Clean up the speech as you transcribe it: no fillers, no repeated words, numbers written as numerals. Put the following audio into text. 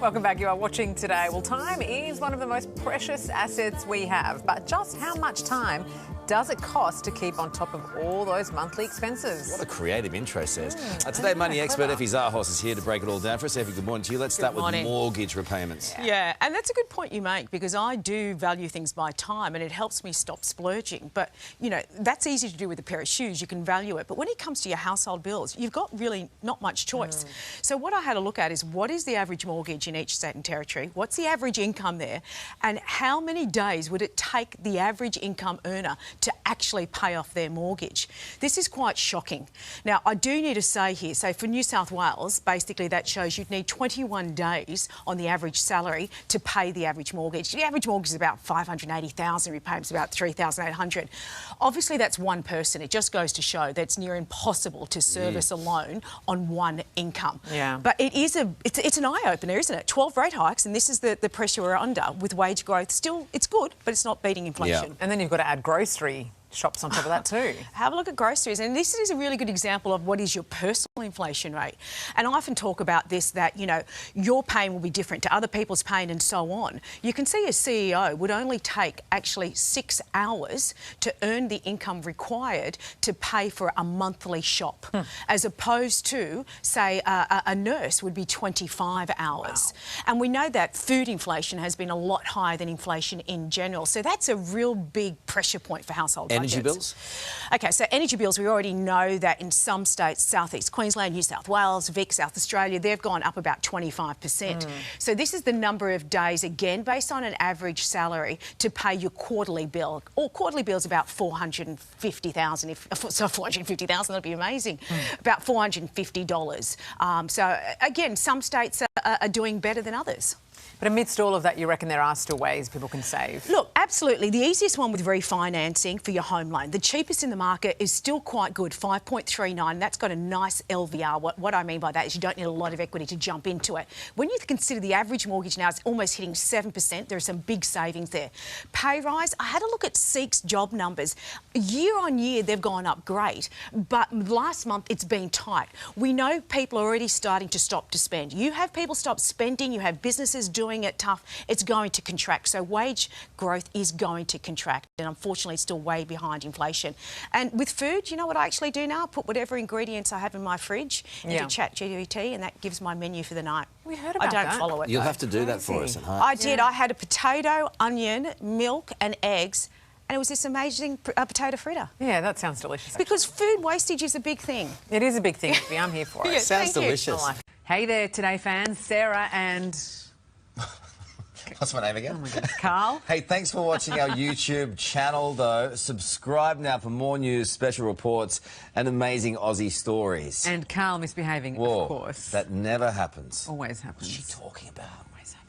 Welcome back. You are watching Today. Well, time is one of the most precious assets we have, but just how much time does it cost to keep on top of all those monthly expenses? What a creative intro says. Today, money expert Effie Zahos is here to break it all down for us. Effie, good morning to you. Let's start with mortgage repayments. Yeah, and that's a good point you make, because I do value things by time and it helps me stop splurging. But, you know, that's easy to do with a pair of shoes. You can value it. But when it comes to your household bills, you've got really not much choice. So what I had a look at is what is the average mortgage in each state and territory? What's the average income there? And how many days would it take the average income earner to actually pay off their mortgage? This is quite shocking. Now, I do need to say here, so for New South Wales, basically that shows you'd need 21 days on the average salary to pay the average mortgage. The average mortgage is about $580,000, repayments about $3,800. Obviously, that's one person. It just goes to show that it's near impossible to service a loan on one income. Yeah. But it's an eye-opener, isn't it? 12 rate hikes, and this is the pressure we're under with wage growth. Still, it's good, but it's not beating inflation. Yeah. And then you've got to add grocery shops on top of that too. Have a look at groceries, and this is a really good example of what is your personal inflation rate. And I often talk about this, that, you know, your pain will be different to other people's pain and so on. You can see a CEO would only take actually 6 hours to earn the income required to pay for a monthly shop, as opposed to, say, a nurse would be 25 hours. Wow. And we know that food inflation has been a lot higher than inflation in general. So that's a real big pressure point for household Energy bills? OK, so energy bills, we already know that in some states, South East Queensland, New South Wales, Vic, South Australia, they've gone up about 25%. So this is the number of days, again, based on an average salary, to pay your quarterly bill. Or quarterly bill's about $450,000. So $450,000, that'd be amazing. About $450. So again, some states are doing better than others. But amidst all of that, you reckon there are still ways people can save? Look, absolutely. The easiest one with refinancing for your home loan. The cheapest in the market is still quite good, 5.39. That's got a nice LVR. What I mean by that is you don't need a lot of equity to jump into it. When you consider the average mortgage now is almost hitting 7%, there are some big savings there. Pay rise, I had a look at SEEK's job numbers. Year on year, they've gone up great, but last month it's been tight. We know people are already starting to stop to spend. You have people stop spending, you have businesses doing it tough, it's going to contract. So wage growth is going to contract, and unfortunately it's still way behind inflation. And with food, you know what I actually do now? I put whatever ingredients I have in my fridge into ChatGPT, and that gives my menu for the night. We heard about that. I don't follow it. You'll have to do that for us at home. I did. I had a potato, onion, milk and eggs, and it was this amazing potato fritter. Yeah, that sounds delicious. Because food wastage is a big thing. It is a big thing, Effie. I'm here for it. Yeah, sounds delicious. Hey there, Today fans. Sarah and... What's my name again? Oh my God. Carl. Hey, thanks for watching our YouTube channel, though. Subscribe now for more news, special reports and amazing Aussie stories. And Carl misbehaving, Whoa, of course. that never happens. Always happens. What's she talking about? Always happens.